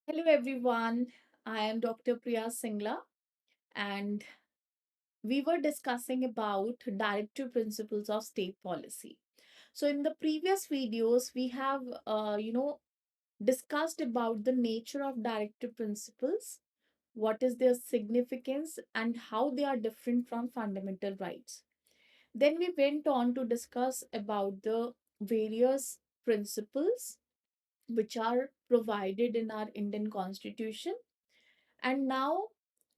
Hello everyone, I am Dr. Priya Singla and we were discussing about directive principles of state policy. So in the previous videos we have discussed about the nature of directive principles, what is their significance and how they are different from fundamental rights. Then we went on to discuss about the various principles which are provided in our Indian constitution. And now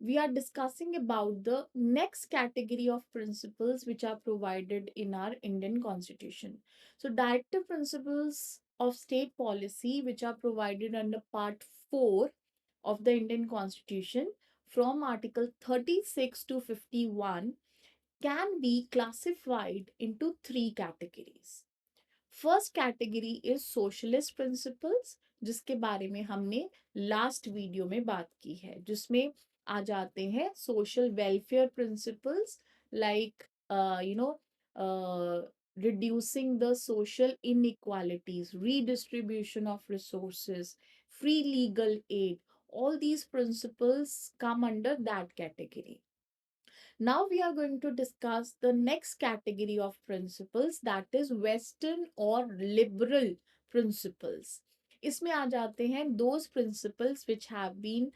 we are discussing about the next category of principles which are provided in our Indian constitution. So directive principles of state policy which are provided under part 4 of the Indian constitution from article 36 to 51 can be classified into three categories. First category is socialist principles, जिसके बारे में हमने last video में बात की है, जिसमें आ जाते हैं social welfare principles like you know reducing the social inequalities, redistribution of resources, free legal aid. All these principles come under that category. Now we are going to discuss the next category of principles, that is Western or liberal principles. इसमें आ जाते हैं those principles which have been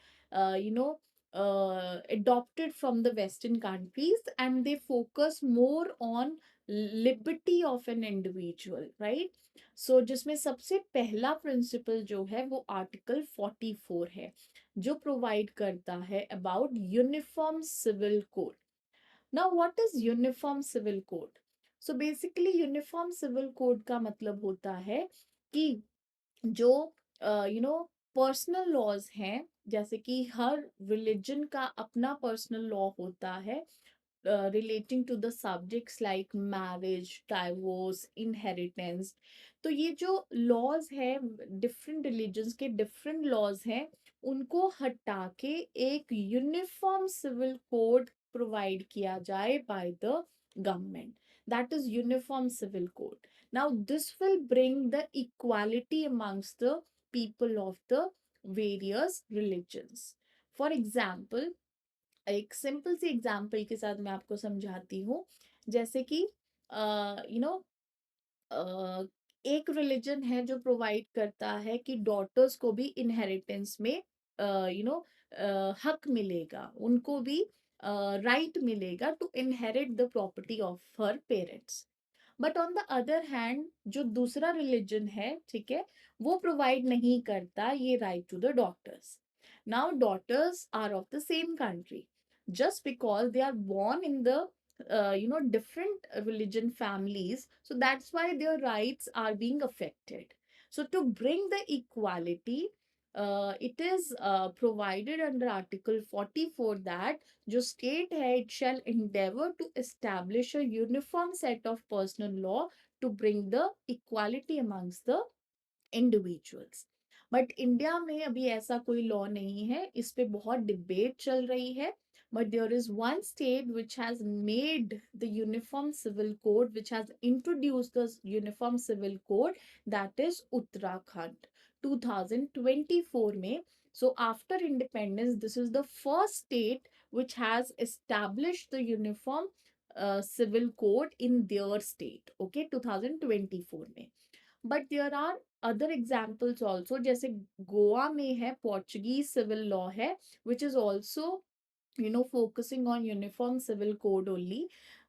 adopted from the Western countries, and they focus more on liberty of an individual, right? So जिसमें सबसे पहला principle जो है वो article 44 है, जो provide करता है about uniform civil code. Now, what is uniform civil code? So basically uniform civil code का मतलब होता है कि जो पर्सनल लॉज हैं, जैसे कि हर रिलीजन का अपना पर्सनल लॉ होता है relating to the subjects like marriage, divorce, inheritance. तो ये जो laws है, different religions के different laws हैं, उनको हटा के एक uniform civil code provide किया जाए by the government. That is uniform civil code. Now this will bring the equality amongst the people of the various religions. For example, एक simple सी example के साथ मैं आपको समझाती हूँ, जैसे कि यू नो एक रिलीजन है जो प्रोवाइड करता है कि डॉटर्स को भी इनहेरिटेंस में हक मिलेगा, उनको भी राइट मिलेगा to inherit the property of her parents. But on the other hand जो दूसरा रिलीजन है, ठीक है, वो प्रोवाइड नहीं करता ये right to the daughters. Now daughters are of the same country, just because they are born in the different religion families, so that's why their rights are being affected. So to bring the equality, it is provided under article 44 that जो state है, it shall endeavor to establish a uniform set of personal law to bring the equality amongst the individuals. But India में अभी ऐसा कोई law नहीं है, इस पे बहुत डिबेट चल रही है. But there is one state which has made the uniform civil code, which has introduced the uniform civil code, that is Uttarakhand 2024 में. So after independence, this is the first state which has established the uniform civil code in their state, okay, 2024 में. But there are other examples also, जैसे गोवा में है Portuguese civil law है, which is also focusing on uniform civil code only,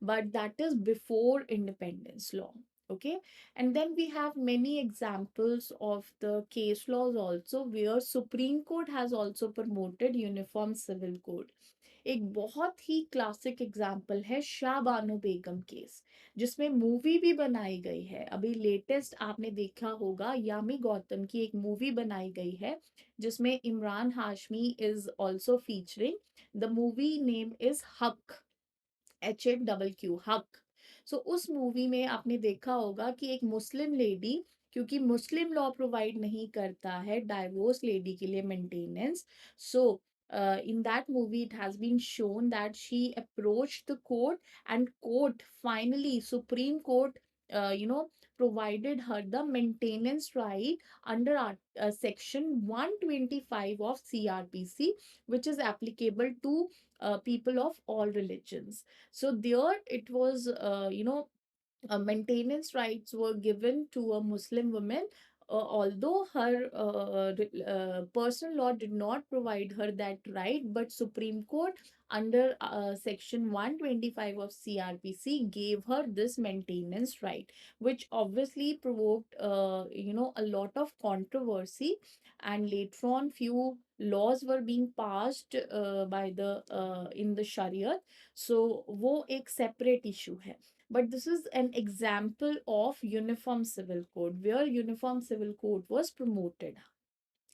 but that is before independence law. Okay, and then we have many examples of the case laws also where Supreme Court has also promoted uniform civil code. एक बहुत ही classic example है Shah Bano Begum case, जिसमें movie भी बनाई गई है. अभी latest आपने देखा होगा, यामी गौतम की एक मूवी बनाई गई है जिसमें Imran Hashmi is also featuring. The movie name is हक, HAQ, हक. सो उस मूवी में आपने देखा होगा कि एक मुस्लिम लेडी, क्योंकि मुस्लिम लॉ प्रोवाइड नहीं करता है डाइवोर्स लेडी के लिए maintenance, so in that movie it has been shown that she approached the court, and court finally, Supreme Court, provided her the maintenance right under section 125 of CRPC, which is applicable to people of all religions. So there it was, maintenance rights were given to a Muslim woman, although her personal law did not provide her that right, but Supreme Court under section 125 of CRPC gave her this maintenance right, which obviously provoked, a lot of controversy, and later on few laws were being passed by the in the Sharia. So वो एक separate issue है. But this is an example of uniform civil code, where uniform civil code was promoted.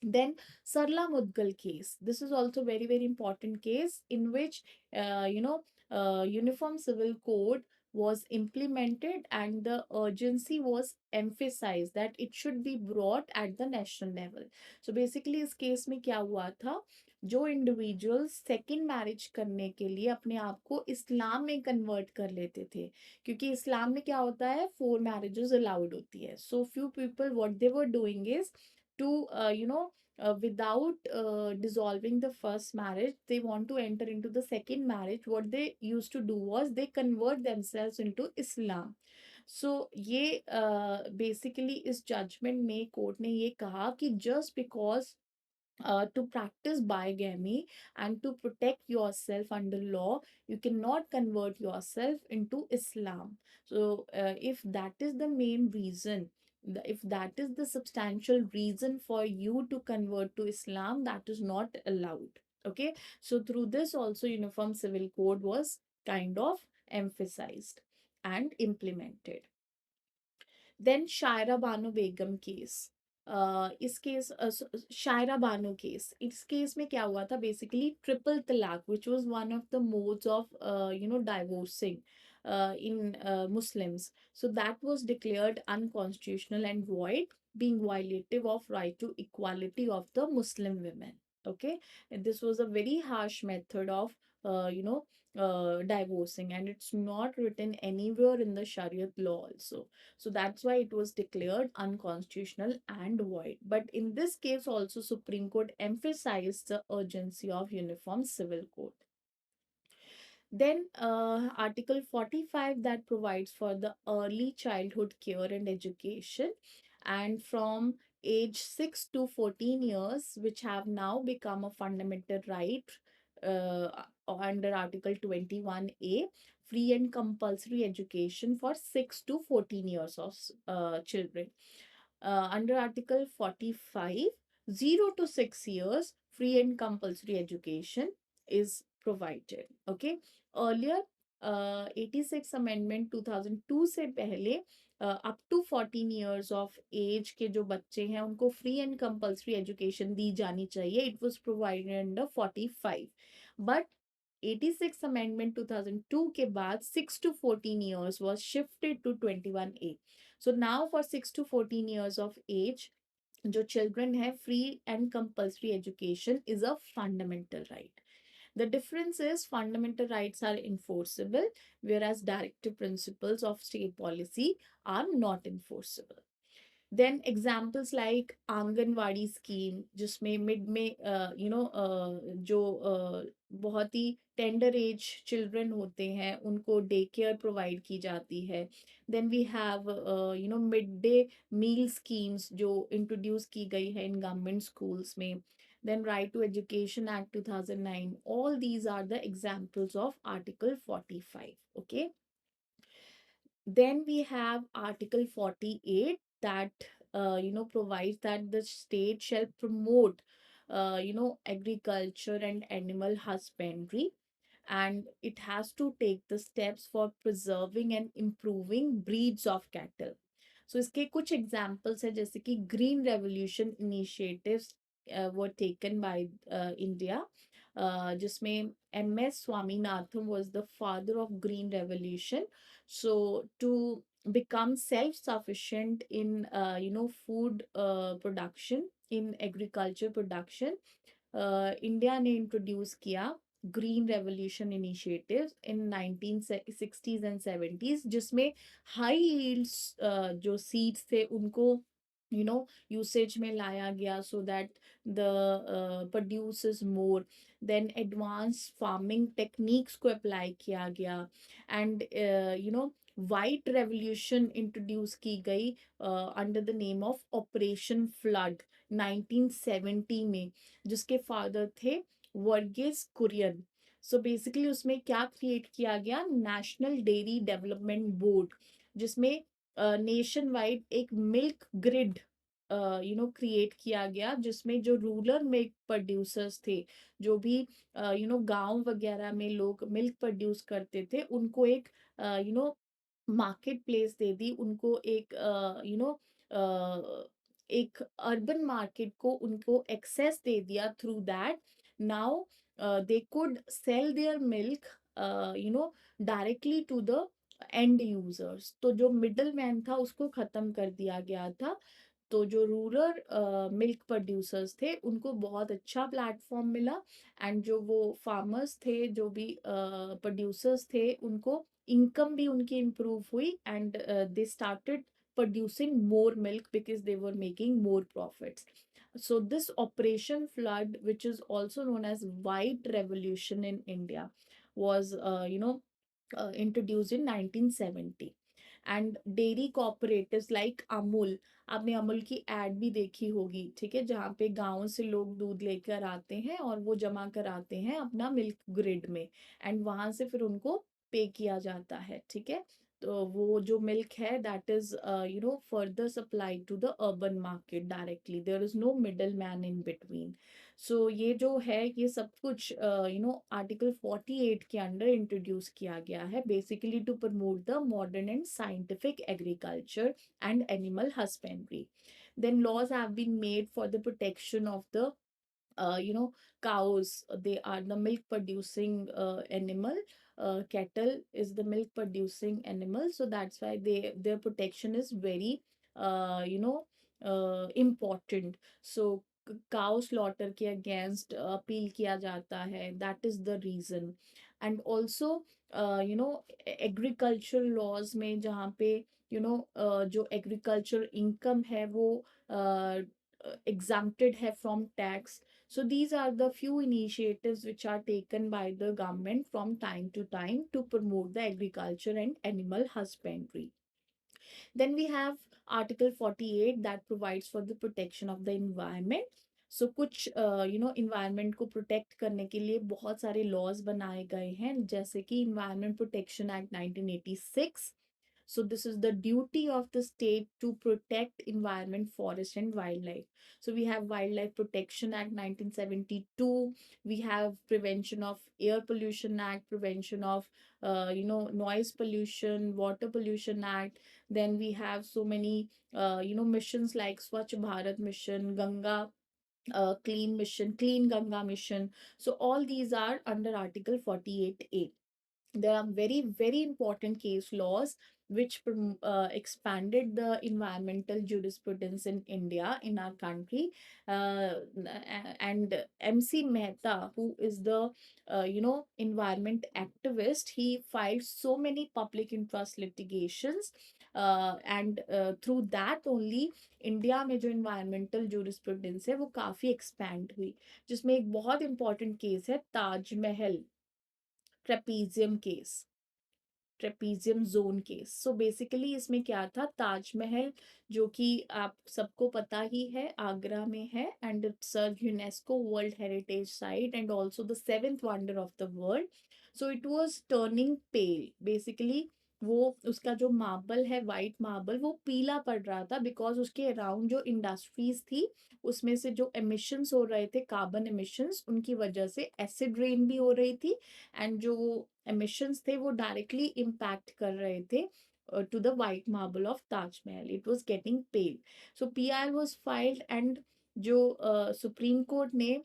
Then Sarla Mudgal case. This is also very, very important case in which, uniform civil code was implemented, and the urgency was emphasized that it should be brought at the national level. So basically इस case में क्या हुआ था, जो individual second marriage करने के लिए अपने आप को इस्लाम में कन्वर्ट कर लेते थे, क्योंकि इस्लाम में क्या होता है, 4 मैरिजेस अलाउड होती है. So few people what they were doing is to without dissolving the first marriage, they want to enter into the second marriage. What they used to do was they convert themselves into Islam. So ये basically इस judgment में court ने ये कहा कि just because to practice bigamy and to protect yourself under law, you cannot convert yourself into Islam. So, if that is the main reason, if that is the substantial reason for you to convert to Islam, that is not allowed. Okay, so through this also Uniform Civil Code was kind of emphasized and implemented. Then Shaira Banu Begum case. इस case Shayara Bano case, इस case में क्या हुआ था, basically triple talaq which was one of the modes of divorcing in Muslims. So that was declared unconstitutional and void, being violative of right to equality of the Muslim women. Okay, and this was a very harsh method of divorcing, and it's not written anywhere in the Shariat law also. So that's why it was declared unconstitutional and void. But in this case also Supreme Court emphasized the urgency of Uniform Civil Code. Then Article 45 that provides for the early childhood care and education, and from age 6 to 14 years, which have now become a fundamental right under Article 21A, free and compulsory education for 6 to 14 years of children. Under Article 45, 0 to 6 years, free and compulsory education is provided. Okay. Earlier, 86 Amendment 2002 से पहले up to 14 years of age के जो बच्चे हैं उनको free and compulsory education दी जानी चाहिए. It was provided under 45. But 86 Amendment 2002 के बाद 6 to 14 years was shifted to 21A. So now for 6 to 14 years of age, जो children have free and compulsory education is a fundamental right. The difference is fundamental rights are enforceable, whereas directive principles of state policy are not enforceable. Then examples like anganwadi scheme, जिसमें mid में जो बहुत ही tender as children होते हैं उनको day care provide की जाती है. Then we have mid day meal schemes जो इंट्रोड्यूस की गई है इन गवर्नमेंट स्कूल्स में. Then Right to Education Act 2009. All these are the examples of Article 45. Okay. Then we have Article 48 that provides that the state shall promote agriculture and animal husbandry, and it has to take the steps for preserving and improving breeds of cattle. So इसके कुछ examples है, जैसे कि Green Revolution initiatives were taken by India, जिसमें MS Swaminathan was the father of Green Revolution. So to become self-sufficient in food production, in agriculture production, India ने introduce किया green revolution initiatives in 1960s and 70s, जिसमें high yields जो seeds थे उनको usage में लाया गया, so that the produce more. Then advance farming techniques को अप्लाई किया गया, एंड वाइट रेवोल्यूशन इंट्रोड्यूस की गई under the name of operation flood 1970 में, जिसके फादर थे वर्गीस कुरियन। सो बेसिकली उसमें क्या क्रिएट किया गया, नेशनल डेयरी डेवलपमेंट बोर्ड, जिसमें नेशन वाइड एक मिल्क ग्रिड क्रिएट किया गया, जिसमें जो रूरल मिल्क प्रोड्यूसर्स थे, जो भी गांव वगैरह में लोग मिल्क प्रोड्यूस करते थे, उनको एक मार्केट प्लेस दे दी, उनको एक एक अर्बन मार्केट को उनको एक्सेस दे दिया। Through that now they could sell their milk directly to the and users. तो जो मिडल मैन था उसको खत्म कर दिया गया था। तो जो रूरल मिल्क प्रोड्यूसर्स थे उनको बहुत अच्छा प्लेटफॉर्म मिला, एंड जो वो फार्मर्स थे, जो भी प्रोड्यूसर्स थे, उनको इनकम भी उनकी इम्प्रूव हुई, and they started producing more milk because they were making more profits. So this operation flood, which is also known as white revolution in India, was introduced in 1970. And dairy cooperatives like Amul, आपने अमूल की add भी देखी होगी, ठीक है, जहाँ पे गाँव से लोग दूध लेकर आते हैं और वो जमा कराते हैं अपना मिल्क ग्रिड में, एंड वहां से फिर उनको पे किया जाता है, ठीक है। तो वो जो मिल्क है that is further supply to the urban market directly, there is no middleman in between. So ये जो है ये सब कुछ आर्टिकल 48 के अंडर इंट्रोड्यूस किया गया है, basically to promote the modern and scientific agriculture and animal husbandry. Then laws have been made for the protection of the cows. They are the milk producing animal. Cattle is the milk producing animal, so that's why their protection is very important. So cow slaughter के against appeal किया जाता है, that is the reason. And also agriculture laws में जहाँ पे जो agriculture income है वो exempted है from tax. So these are the few initiatives which are taken by the government from time to time to promote the agriculture and animal husbandry. Then we have Article 48 that provides for the protection of the environment. So कुछ environment को protect करने के लिए बहुत सारे laws बनाए गए हैं, जैसे कि Environment Protection Act 1986. So this is the duty of the state to protect environment, forest and wildlife. So we have Wildlife Protection Act 1972. We have Prevention of Air Pollution Act, Prevention of noise pollution, Water Pollution Act. Then we have so many missions like Swachh Bharat Mission, Ganga Clean Mission, Clean Ganga Mission. So all these are under Article 48A. There are very, very important case laws which expanded the environmental jurisprudence in India, in our country. And MC Mehta, who is the environment activist, he filed so many public interest litigations, and through that only India में जो environmental jurisprudence है वो काफी expand हुई, जिसमें एक बहुत important case है Taj Mahal trapezium case, trapezium zone case. So basically इसमें क्या था, ताजमहल जो कि आप सबको पता ही है आगरा में है, and it's a UNESCO world heritage site and also the seventh wonder of the world. So it was turning pale, basically वो उसका जो मार्बल है, वाइट मार्बल, वो पीला पड़ रहा था, बिकॉज उसके अराउंड जो इंडस्ट्रीज थी उसमें से जो एमिशंस हो रहे थे, कार्बन एमिशंस, उनकी वजह से एसिड रेन भी हो रही थी, एंड जो emissions थे वो डायरेक्टली इम्पैक्ट कर रहे थे to the white marble of Taj Mahal. It was getting pale. So PI was filed, and जो सुप्रीम कोर्ट ने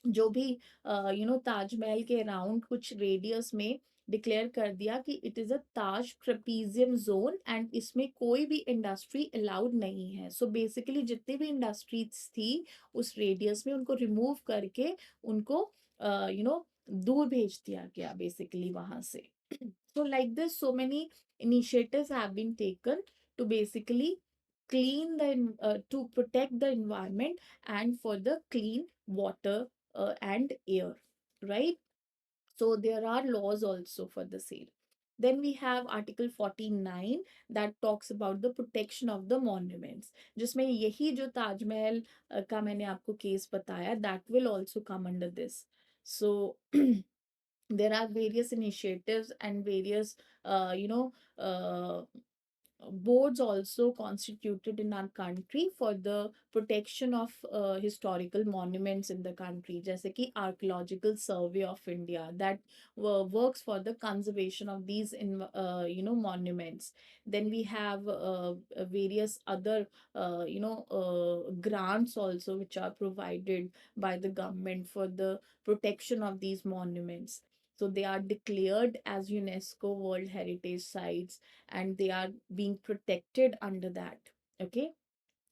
जो भी ताजमहल के अराउंड कुछ रेडियस में डिक्लेयर कर दिया कि it is a Taj trapezium zone, and इसमें कोई भी इंडस्ट्री अलाउड नहीं है। सो बेसिकली जितनी भी इंडस्ट्रीज थी उस रेडियस में, उनको रिमूव करके उनको दूर भेज दिया गया बेसिकली वहां से. So like this, so many initiatives have been taken to basically to protect the environment and for the clean water and air, right? So there are laws also for the same. Then we have Article 49 that talks about the protection of the monuments. जिसमें यही जो ताजमहल का मैंने आपको case बताया, that will also come under this. So there are various initiatives and various uh, you know uh, boards also constituted in our country for the protection of historical monuments in the country, जैसे कि archaeological survey of India that works for the conservation of these monuments. Then we have various other grants also which are provided by the government for the protection of these monuments. So they are declared as UNESCO World Heritage Sites and they are being protected under that. Okay.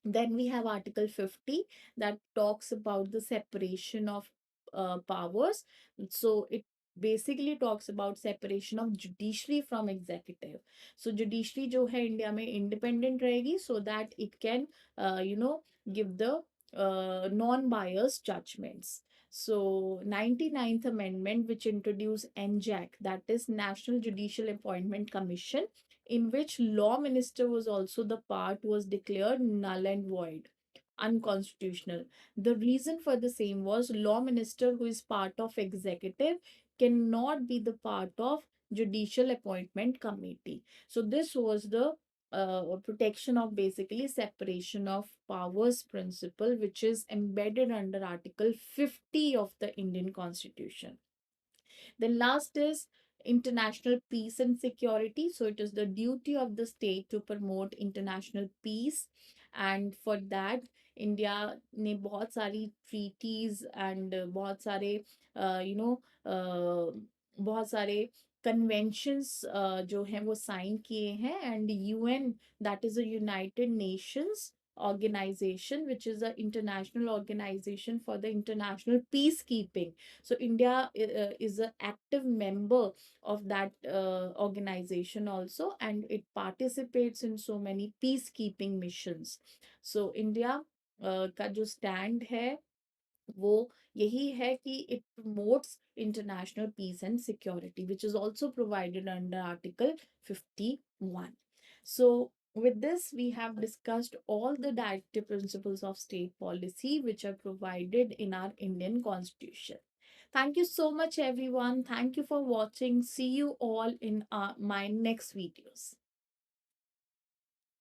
Then we have Article 50 that talks about the separation of powers. So it basically talks about separation of judiciary from executive. So judiciary जो है India में independent रहेगी so that it can give the non-biased judgments. So 99th Amendment which introduced NJAC, that is National Judicial Appointment Commission, in which law minister was also the part, was declared null and void, unconstitutional. The reason for the same was law minister who is part of executive cannot be the part of judicial appointment committee. So this was the protection of basically separation of powers principle, which is embedded under Article 50 of the Indian Constitution. Then last is international peace and security. So it is the duty of the state to promote international peace. And for that, India ने बहुत सारी treaties and बहुत सारे बहुत सारे conventions जो हैं वो साइन किए हैं. And UN, that is a United Nations organization, which is an international organization for the international peacekeeping. So India is an active member of that organization also, and it participates in so many peacekeeping missions. So India का जो stand है वो यही है कि it promotes international peace and security, which is also provided under Article 51. So with this, we have discussed all the directive principles of state policy which are provided in our Indian Constitution. Thank you so much, everyone. Thank you for watching. See you all in my next videos.